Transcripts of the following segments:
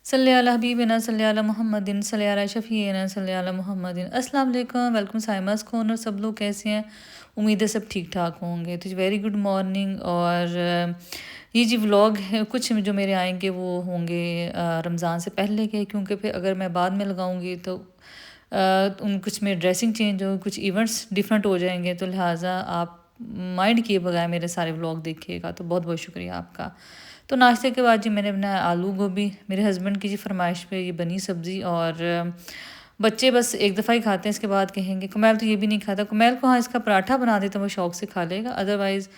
सल्ली अला हबीबिना सल्ली अला मुहम्मदिन सल्ली अला शफ़ीना सल्ली अला मुहम्मदिन। अस्सलाम वालेकुम, वेलकम साइमास कॉर्नर। सब लोग कैसे हैं? उम्मीद है सब ठीक ठाक होंगे। तो वेरी गुड मॉर्निंग। और ये जी व्लॉग है, कुछ जो मेरे आएंगे वो होंगे रमज़ान से पहले के, क्योंकि फिर अगर मैं बाद में लगाऊंगी तो उन कुछ में ड्रेसिंग चेंज हो, कुछ इवेंट्स डिफरेंट हो जाएंगे, तो लिहाजा आप माइंड किए बगैर मेरे सारे व्लॉग देखिएगा। तो बहुत बहुत शुक्रिया आपका। तो नाश्ते के बाद जी मैंने बनाया आलू गोभी, मेरे हस्बैंड की जी फरमाइश पे ये बनी सब्ज़ी। और बच्चे बस एक दफ़ा ही खाते हैं, इसके बाद कहेंगे। कुमैल तो ये भी नहीं खाता। कुमैल को हाँ इसका पराठा बना देता, वो शौक़ से खा लेगा। अदरवाइज़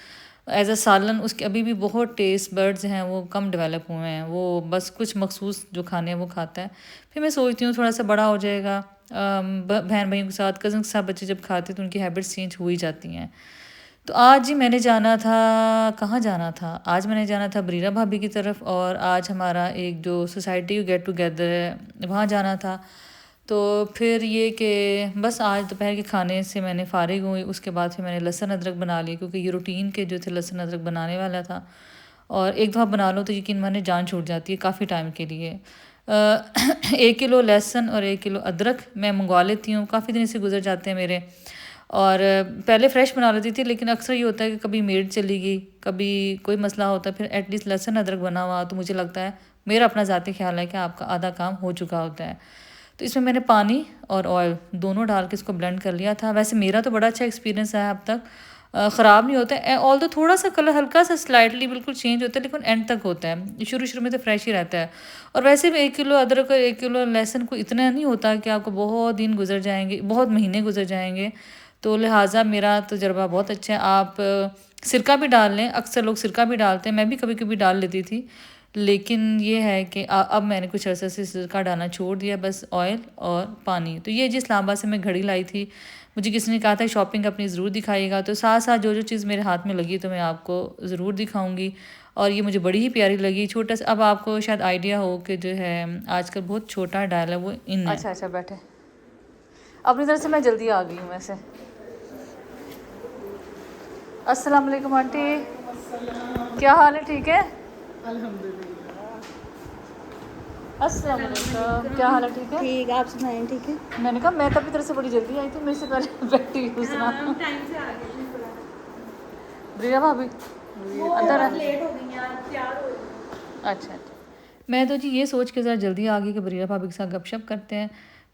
एज़ अ सालन उसके अभी भी बहुत टेस्ट बर्ड्स हैं, वो कम डेवलप हुए हैं। वो बस कुछ मखसूस जो खाने हैं वो खाता है। फिर मैं सोचती हूँ थोड़ा सा बड़ा हो जाएगा, बहन भाइयों के साथ, कज़न के साथ बच्चे जब खाते तो उनकी हैबिट्स चेंज हो ही जाती हैं। तो आज जी मैंने जाना था, कहाँ जाना था? आज मैंने जाना था बरीरा भाभी की तरफ। और आज हमारा एक जो सोसाइटी गेट टुगेदर है वहाँ जाना था। तो फिर ये कि बस आज दोपहर के खाने से मैंने फ़ारिग हुई। उसके बाद फिर मैंने लहसुन अदरक बना ली, क्योंकि ये रूटीन के जो थे लहसुन अदरक बनाने वाला था। और एक दफ़ा बना लो तो यकीन माने जान छूट जाती है काफ़ी टाइम के लिए। 1 किलो लहसुन और 1 किलो अदरक मैं मंगवा लेती हूँ, काफ़ी दिन से गुजर जाते हैं मेरे। और पहले फ़्रेश बना लेती थी, लेकिन अक्सर ये होता है कि कभी मेड चली गई, कभी कोई मसला होता है, फिर एटलीस्ट लहसुन अदरक बना हुआ तो मुझे लगता है, मेरा अपना ज़ाती ख़्याल है कि आपका आधा काम हो चुका होता है। तो इसमें मैंने पानी और ऑयल दोनों डाल के इसको ब्लेंड कर लिया था। वैसे मेरा तो बड़ा अच्छा एक्सपीरियंस है अब तक, ख़राब नहीं होता है। ऑल तो थोड़ा सा कलर हल्का सा स्लाइटली बिल्कुल चेंज होता है, लेकिन एंड तक होता है। शुरू शुरू में तो फ्रेश ही रहता है। और वैसे भी 1 किलो अदरक और 1 किलो लहसुन को इतना नहीं होता कि आपको बहुत दिन गुजर जाएंगे, बहुत महीने गुजर जाएंगे। तो लिहाजा मेरा तजर्बा बहुत अच्छा है। आप सिरका भी डाल लें, अक्सर लोग सिरका भी डालते हैं, मैं भी कभी कभी डाल लेती थी। लेकिन ये है कि अब मैंने कुछ अर्से से सिरका डालना छोड़ दिया, बस ऑयल और पानी। तो ये जिस इस्लामाबाद से मैं घड़ी लाई थी, मुझे किसी ने कहा था शॉपिंग अपनी ज़रूर दिखाइएगा। तो साथ साथ जो जो चीज़ मेरे हाथ में लगी तो मैं आपको ज़रूर दिखाऊंगी। और ये मुझे बड़ी ही प्यारी लगी। छोटा सा, अब आपको शायद आइडिया हो कि जो है आजकल बहुत छोटा डायल है वो इन है। अच्छा अच्छा बैठे, अपनी तरफ से मैं जल्दी आ गई हूँ वैसे। अस्सलाम वालेकुम आंटी, क्या हाल है? ठीक है अस्सलाम वालेकुम, क्या हाल है? ठीक है ठीक, आप सुनाएं? ठीक है। मैंने कहा मैं तो अपनी तरफ से बड़ी जल्दी आई थी, मेरे से पहले बैठी हुई दूसरा प्रिया भाभी अंदर है। लेट हो गई यार, तैयार हो। अच्छा अच्छा, मैं तो जी ये सोच के ज़रा जल्दी आ गई कि बरीरा भाभी के साथ गपशप करते हैं।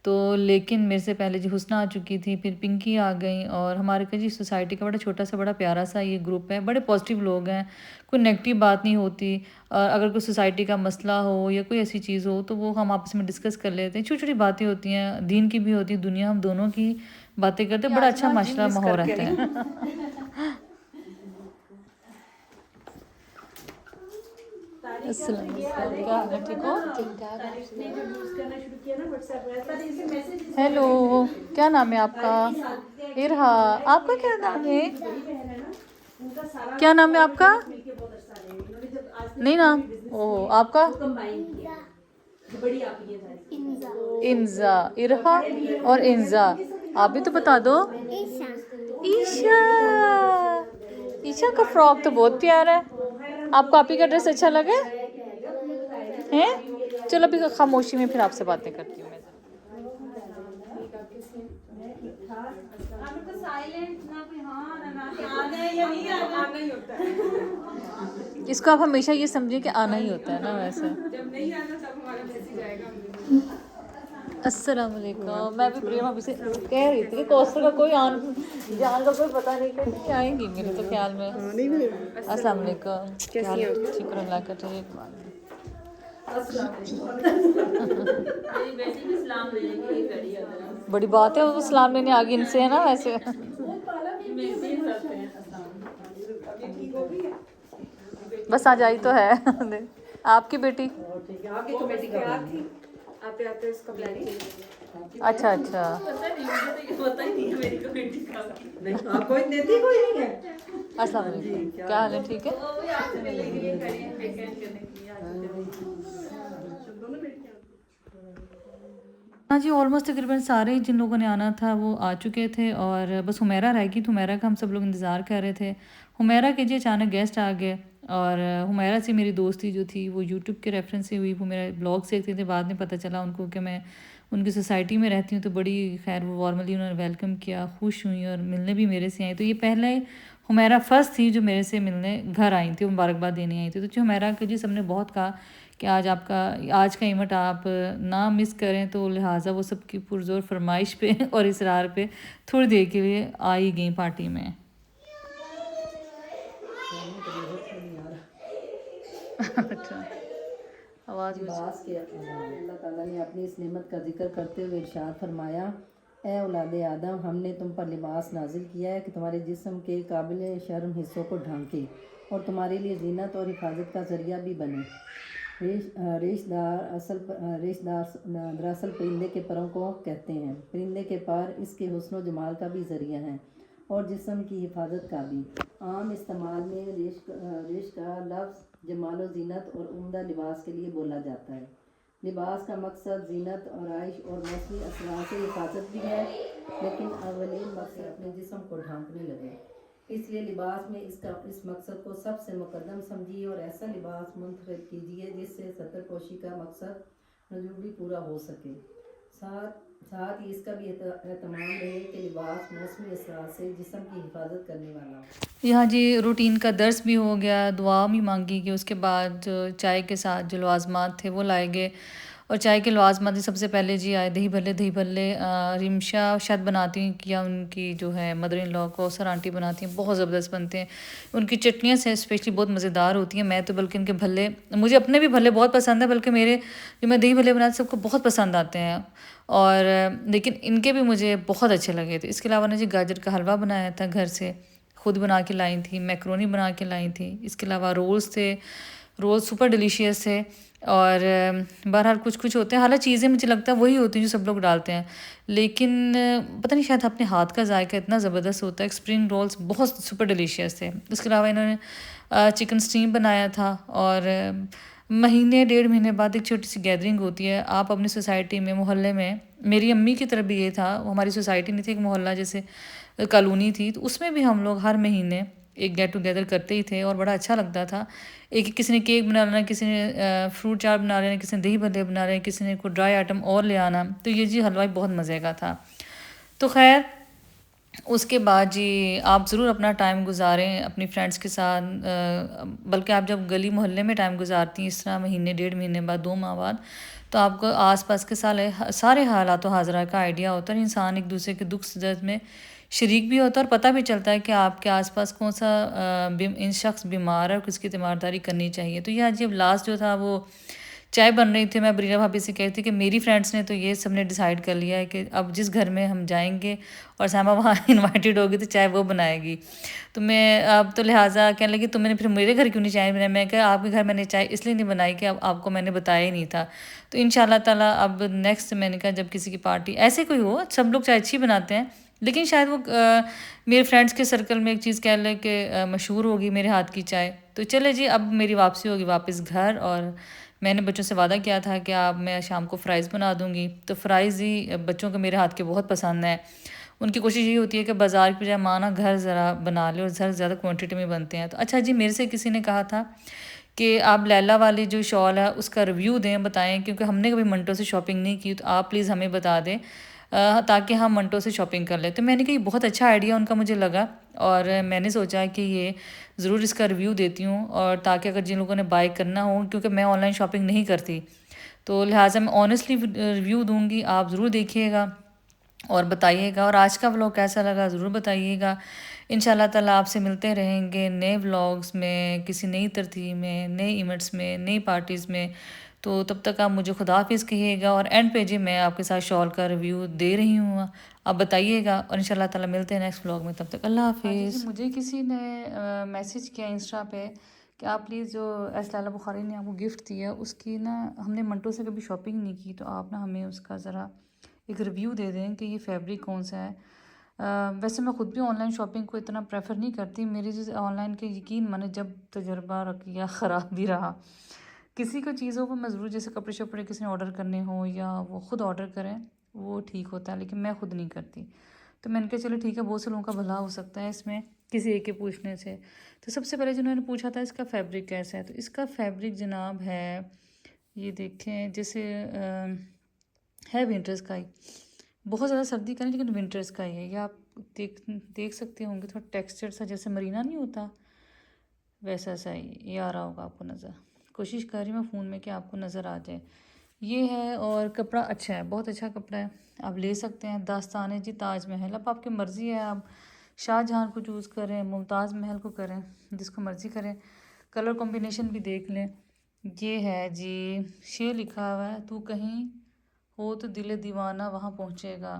तो लेकिन मेरे से पहले जी हुस्ना आ चुकी थी, फिर पिंकी आ गई। और हमारे का जी सोसाइटी का बड़ा छोटा सा बड़ा प्यारा सा ये ग्रुप है, बड़े पॉजिटिव लोग हैं, कोई नेगेटिव बात नहीं होती। और अगर कोई सोसाइटी का मसला हो या कोई ऐसी चीज़ हो तो वो हम आपस में डिस्कस कर लेते हैं। छोटी छोटी बातें होती हैं, दीन की भी होती हैं, दुनिया हम दोनों की बातें करते हैं। बड़ा अच्छा माशाल्लाह माहौल रहता है। अस्सलाम वालेकुम, क्या हाल है? ठीक हो? हेलो, क्या नाम है आपका? इरहा। आपका क्या नाम है? क्या नाम है आपका? नहीं नाम। ओह, आपका? इंजा। इरहा और इंजा, आप भी तो बता दो। ईशा। ईशा का फ्रॉक तो बहुत प्यारा है। आपको आप ही का ड्रेस अच्छा लगे हैं? चलो अभी खामोशी में फिर आपसे बातें करती हूँ मैं। इसको आप हमेशा ये समझिए कि आना ही होता है ना वैसे। जब नहीं आना तब हमारा मैसेज आएगा। अस्सलाम वालेकुम, मैं भी प्रियम अभी से कह रही थी कि कौसर का कोई आन जान का कोई पता नहीं, कि नहीं आएंगी मेरे तो ख्याल में। अस्सलाम वालेकुम, कैसी हैं? शुक्र अल्लाह का, ठीक। बड़ी बात है, वो सलाम लेने आगे इनसे है ना वैसे। बस आ जाई तो है। आपकी बेटी आते आते उसका प्लानिंग। अच्छा अच्छा, आपको देती कोई नहीं है। अस्सलाम वालेकुम, क्या हाल है? ठीक है। हाँ जी, ऑलमोस्ट तकरीबन सारे ही जिन लोगों ने आना था वो आ चुके थे। और बस हुमैरा रह गई, तो हुमैरा का हम सब लोग इंतज़ार कर रहे थे। हुमैरा के जी अचानक गेस्ट आ गए। और हुमैरा से मेरी दोस्ती जो थी वो यूट्यूब के रेफरेंस से हुई। वो मेरा ब्लॉग से देखते थे, बाद में पता चला उनको कि मैं उनकी सोसाइटी में रहती हूँ, तो बड़ी खैर वो वार्मली उन्होंने वेलकम किया, खुश हुई और मिलने भी मेरे से आई। तो ये पहले हुमैरा फर्स्ट थी जो मेरे से मिलने घर आई थी, मुबारकबाद देने आई थी। तो जो हुमैरा के जी सबने बहुत कहा कि आज का इवेंट आप ना मिस करें, तो लिहाजा वो सबकी पुरजोर फरमाइश पे और इसरार पे थोड़ी देर के लिए आ ही गई पार्टी में। अच्छा, आवाज़ लिबास के अल्लाह ताला ने अपनी इस नेमत का जिक्र करते हुए इरशाद फरमाया, ए औलादे आदम, हमने तुम पर लिबास नाजिल किया है कि तुम्हारे जिस्म के काबिल शर्म हिस्सों को ढांके और तुम्हारे लिए जीनत और हिफाजत का ज़रिया भी बने। रेशदार दरअसल परिंदे के परों को कहते हैं। परिंदे के पर इसके हुस्न व जमाल का भी ज़रिया हैं और जिस्म की हिफाजत का भी। आम इस्तेमाल में रेश का लफ्ज़ जमाल व जीनत और उम्दा लिबास के लिए बोला जाता है। लिबास का मकसद जीनत और आइश और मौसमी असरात से हिफाजत भी है, लेकिन अवलीन मकसद अपने जिस्म को ढांकने लगे। इसलिए लिबास में इस मकसद को सबसे मुकद्दम समझिए और ऐसा लिबास मुंतखब कीजिए जिससे सतरपोशी का मकसद नजूबी पूरा हो सके। साथ ही इसका भी एहतमाम रहे कि लिबास मौसमी असरात से जिस्म की हिफाजत करने वाला हो। यहाँ जी रूटीन का दर्स भी हो गया, दुआ भी मांगी गई। उसके बाद चाय के साथ जो लवाजमात थे वो लाए गए, और चाय के लवाजमात सबसे पहले जी आए दही भल्ले। रिमशा शायद बनाती हैं या उनकी जो है mother in law Kausar aunty बनाती हैं, बहुत ज़बरदस्त बनते हैं। उनकी चटनियाँ से स्पेशली बहुत मज़ेदार होती हैं। मैं तो बल्कि इनके भल्ले, मुझे अपने भी भल्ले बहुत पसंद है, बल्कि मेरे जो मैं दही भल्ले बनाती सबको बहुत पसंद आते हैं, और लेकिन इनके भी मुझे बहुत अच्छे लगे थे। इसके अलावा ने जी गाजर का हलवा बनाया था, घर से खुद बना के लाई थी। मैक्रोनी बना के लाई थी। इसके अलावा रोल्स थे, रोल सुपर डिलीशियस थे। और बहरहाल कुछ होते हैं, हालांकि चीज़ें मुझे लगता है वही होती हैं जो सब लोग डालते हैं, लेकिन पता नहीं शायद अपने हाथ का जायका इतना ज़बरदस्त होता है। स्प्रिंग रोल्स बहुत सुपर डिलीशियस थे। इसके अलावा इन्होंने चिकन स्टीम बनाया था। और महीने 1.5 महीने बाद एक छोटी सी गैदरिंग होती है। आप अपनी सोसाइटी में, मोहल्ले में, मेरी अम्मी की तरफ भी ये था, हमारी सोसाइटी नहीं थी, एक मोहल्ला जैसे कॉलोनी थी, तो उसमें भी हम लोग हर महीने एक गेट टुगेदर करते ही थे और बड़ा अच्छा लगता था। किसी ने केक बना लेना, किसी ने फ्रूट चाट बना लेना, किसी ने दही भल्ले बना लेना, किसी ने कोई ड्राई आइटम और ले आना। तो ये जी हलवा बहुत मज़े का था। तो खैर उसके बाद जी आप ज़रूर अपना टाइम गुजारें अपनी फ्रेंड्स के साथ, बल्कि आप जब गली मोहल्ले में टाइम गुजारती हैं इस तरह महीने 1.5 महीने बाद, 2 माह बाद, तो आपको आसपास के सारे हालात हाजरा का आइडिया होता है। इंसान एक दूसरे के दुख दर्द में शरीक भी होता है और पता भी चलता है कि आपके आसपास कौन सा इन शख्स बीमार है और किसकी तीमारदारी करनी चाहिए। तो यह जब लास्ट जो था वो चाय बन रही थी, मैं बरीरा भाभी से कह रही थी कि मेरी फ्रेंड्स ने तो ये सबने डिसाइड कर लिया है कि अब जिस घर में हम जाएंगे और सामा वहाँ इनवाइटेड होगी तो चाय वो बनाएगी। तो मैं अब तो लिहाजा कहने लगी तो मैंने फिर मेरे घर क्यों नहीं चाय बनाई। मैं कहा आपके घर मैंने चाय इसलिए नहीं बनाई कि अब आपको मैंने बताया ही नहीं था। तो इंशाल्लाह ताला अब नेक्स्ट मैंने कहा जब किसी की पार्टी ऐसे कोई हो, सब लोग चाय अच्छी बनाते हैं, लेकिन शायद वो मेरे फ्रेंड्स के सर्कल में एक चीज़ कह लें कि मशहूर होगी मेरे हाथ की चाय। तो चले जी अब मेरी वापसी होगी वापस घर, और मैंने बच्चों से वादा किया था कि आप मैं शाम को फ़्राइज़ बना दूँगी। तो फ़्राइज़ ही बच्चों को मेरे हाथ के बहुत पसंद है। उनकी कोशिश यही होती है कि बाज़ार की बजाय माँ ना घर ज़रा बना ले, और ज़्यादा क्वांटिटी में बनते हैं। तो अच्छा जी, मेरे से किसी ने कहा था कि आप लैला वाली जो शॉल है उसका रिव्यू दें, बताएं, क्योंकि हमने कभी मंटो से शॉपिंग नहीं की, तो आप प्लीज़ हमें बता दें ताकि हम मंटो से शॉपिंग कर लें। तो मैंने कहा ये बहुत अच्छा आइडिया उनका मुझे लगा, और मैंने सोचा कि ये ज़रूर इसका रिव्यू देती हूँ, और ताकि अगर जिन लोगों ने बाय करना हो, क्योंकि मैं ऑनलाइन शॉपिंग नहीं करती, तो लिहाजा मैं ऑनेस्टली रिव्यू दूँगी। आप ज़रूर देखिएगा और बताइएगा, और आज का व्लॉग कैसा लगा ज़रूर बताइएगा। इंशाल्लाह ताला आपसे मिलते रहेंगे नए व्लॉग्स में, किसी नई तरतीब में, नए इवेंट्स में, नई पार्टीज़ में। तो तब तक आप मुझे खुदा हाफिज़ कहिएगा, और एंड पे जी मैं आपके साथ शॉल का रिव्यू दे रही हूँ, आप बताइएगा, और इंशाल्लाह ताला मिलते हैं नेक्स्ट व्लॉग में। तब तक अल्लाह हाफिज़। मुझे किसी ने मैसेज किया इंस्टा पे कि आप प्लीज़ जो लैला बुखारी ने आपको गिफ्ट दिया उसकी ना, हमने मंटो से कभी शॉपिंग नहीं की, तो आप ना हमें उसका ज़रा एक रिव्यू दे दें कि ये फैब्रिक कौन सा है। वैसे मैं ख़ुद भी ऑनलाइन शॉपिंग को इतना प्रेफर नहीं करती। मेरी जो ऑनलाइन के यकीन माने जब तजर्बा किया ख़राब भी रहा, किसी को चीज़ों को मैं ज़रूर, जैसे कपड़े शपड़े किसी ने ऑर्डर करने हो या वो ख़ुद ऑर्डर करें वो ठीक होता है, लेकिन मैं ख़ुद नहीं करती। तो मैंने कहा चलो ठीक है, बहुत से लोगों का भला हो सकता है इसमें किसी एक के पूछने से। तो सबसे पहले जिन्होंने पूछा था इसका फैब्रिक कैसा है, तो इसका फैब्रिक जनाब है, ये देखें जैसे है विंटर्स का ही, बहुत ज़्यादा सर्दी का नहीं लेकिन विंटर्स का ही है। ये आप देख सकते होंगे, थोड़ा टेक्सचर सा जैसे मरीना नहीं होता वैसा सा ही ये आ रहा होगा आपको नज़र। कोशिश कर रही हूँ मैं फ़ोन में कि आपको नज़र आ जाए। ये है, और कपड़ा अच्छा है, बहुत अच्छा कपड़ा है, आप ले सकते हैं। दास्तान जी ताज महल, अब आपकी मर्ज़ी है, आप शाहजहां को चूज़ करें, मुमताज़ महल को करें, जिसको मर्ज़ी करें। कलर कॉम्बिनेशन भी देख लें। ये है जी, शेर लिखा हुआ है, तू कहीं हो तो दिल दीवाना वहाँ पहुँचेगा,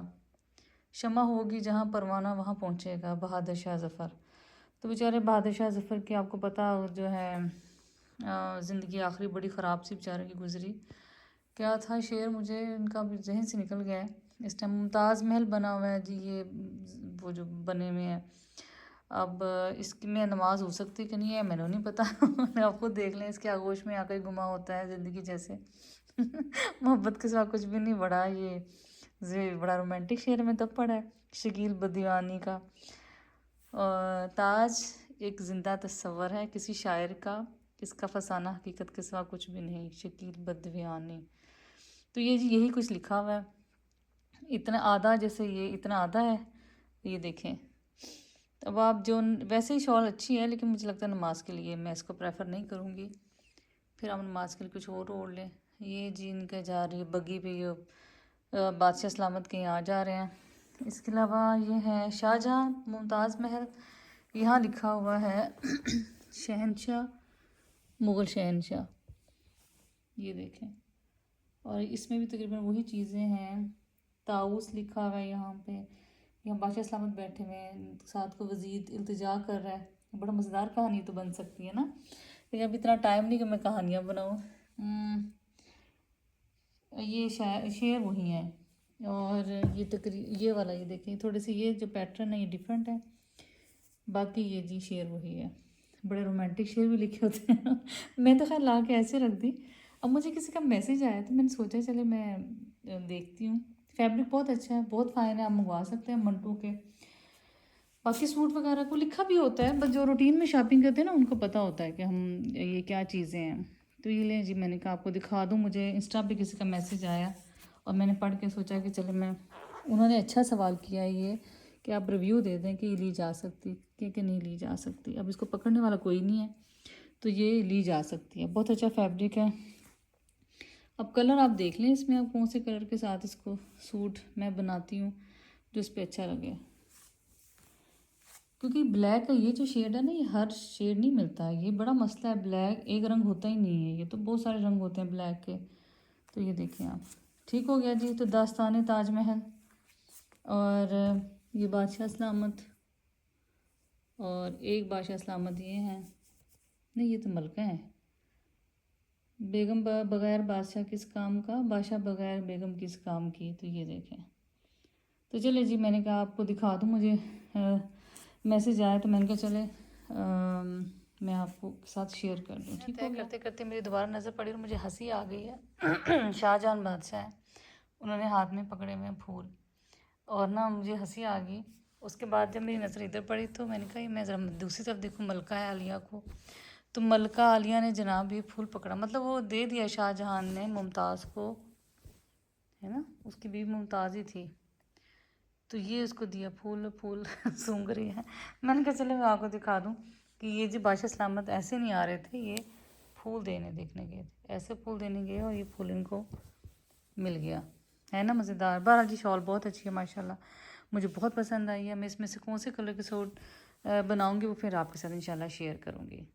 शमा होगी जहाँ परवाना वहाँ पहुँचेगा, बहादुर शाह ज़फ़र। तो बेचारे बहादुर शाह ज़फ़र की आपको पता जो है ज़िंदगी आखिरी बड़ी ख़राब सी बेचारे की गुज़री। क्या था शेर, मुझे इनका जहन से निकल गया है इस टाइम। मुमताज़ महल बना हुआ है जी, ये वो जो बने हुए हैं। अब इसकी में नमाज हो सकती कि नहीं है मैंने नहीं पता आपको देख लें, इसके आगोश में आकर गुमा होता है ज़िंदगी जैसे मोहब्बत के सिवा कुछ भी नहीं बड़ा। ये बड़ा रोमांटिक शेर में तब पड़ा है शकील बदीवानी का। और ताज एक ज़िंदा तस्वर है किसी शायर का, इसका फसाना हकीकत के सिवा कुछ भी नहीं, शकील बदीवानी। तो ये जी यही कुछ लिखा हुआ है, इतना आधा, जैसे ये इतना आधा है, ये देखें। अब आप जो, वैसे ही शॉल अच्छी है लेकिन मुझे लगता है नमाज के लिए मैं इसको प्रेफर नहीं करूँगी, फिर हम नमाज के लिए कुछ और ओढ़ लें। ये जी इनके जा रही है बग्गी पे, ये बादशाह सलामत के यहाँ जा रहे हैं। इसके अलावा ये है शाहजहां मुमताज़ महल, यहाँ लिखा हुआ है शहनशाह, मुग़ल शहनशाह, ये देखें। और इसमें भी तकरीबन वही चीज़ें हैं। ताऊस लिखा हुआ है यहाँ पे, यहाँ बादशाह सलामत बैठे हुए हैं, साथ को वज़ीर इल्तिजा कर रहा है। बड़ा मज़ेदार कहानी तो बन सकती है ना, लेकिन अभी इतना टाइम नहीं कि मैं कहानियाँ बनाऊँ। ये शेर वही है। और ये वाला, ये देखिए थोड़े से ये जो पैटर्न है ये डिफरेंट है, बाकी ये जी शेर वही है। बड़े रोमांटिक शेर भी लिखे होते हैं मैं तो खैर ला के ऐसे रख दी। अब मुझे किसी का मैसेज आया तो मैंने सोचा चले मैं देखती हूँ। फैब्रिक बहुत अच्छा है, बहुत फ़ाइन है, आप मंगवा सकते हैं मंटू के। बाकी सूट वगैरह को लिखा भी होता है, बस जो रूटीन में शॉपिंग करते हैं ना उनको पता होता है कि हम ये क्या चीज़ें हैं। तो ये लें जी, मैंने कहा आपको दिखा दूँ, मुझे इंस्टा पे किसी का मैसेज आया और मैंने पढ़ के सोचा कि चले मैं, उन्होंने अच्छा सवाल किया है ये कि आप रिव्यू दे दें कि ये ली जा सकती कि नहीं ली जा सकती। अब इसको पकड़ने वाला कोई नहीं है तो ये ली जा सकती है, बहुत अच्छा फैब्रिक है। अब कलर आप देख लें इसमें, आप कौन से कलर के साथ इसको सूट मैं बनाती हूँ जो इस पर अच्छा लगे, क्योंकि ब्लैक का ये जो शेड है ना, ये हर शेड नहीं मिलता है, ये बड़ा मसला है। ब्लैक एक रंग होता ही नहीं है, ये तो बहुत सारे रंग होते हैं ब्लैक के। तो ये देखें आप, ठीक हो गया जी। तो दास्तान ताजमहल, और ये बादशाह सलामत, और एक बादशाह सलामत ये हैं, नहीं ये तो मलका है। बेगम बगैर बादशाह किस काम का, बादशाह बगैर बेगम किस काम की। तो ये देखें। तो चले जी, मैंने कहा आपको दिखा दूँ, मुझे मैसेज आया तो मैंने कहा चले मैं आपको साथ शेयर कर दूँ। ठीक है, करते करते मेरी दोबारा नज़र पड़ी और मुझे हंसी आ गई है शाहजहां बादशाह है, उन्होंने हाथ में पकड़े हुए हैं फूल, और ना मुझे हंसी आ गई। उसके बाद जब मेरी नज़र इधर पड़ी तो मैंने कहा मैं ज़रा दूसरी तरफ देखूँ, मलका है आलिया को। तो मलका आलिया ने जनाब ये फूल पकड़ा, मतलब वो दे दिया शाहजहां ने मुमताज़ को, है ना, उसकी बीवी मुमताज़ ही थी, तो ये उसको दिया फूल। फूल सूंघ रही है। मैंने कहा चले मैं आपको दिखा दूँ कि ये जी बादशाह सलामत ऐसे नहीं आ रहे थे, ये फूल देखने गए थे, ऐसे फूल देने गए और ये फूल इनको मिल गया, है ना मज़ेदार। बहरहाल जी शॉल बहुत अच्छी है माशाल्लाह, मुझे बहुत पसंद आई है। मैं इसमें से कौन से कलर के सूट बनाऊंगी वो फिर आपके साथ इंशाल्लाह शेयर करूंगी।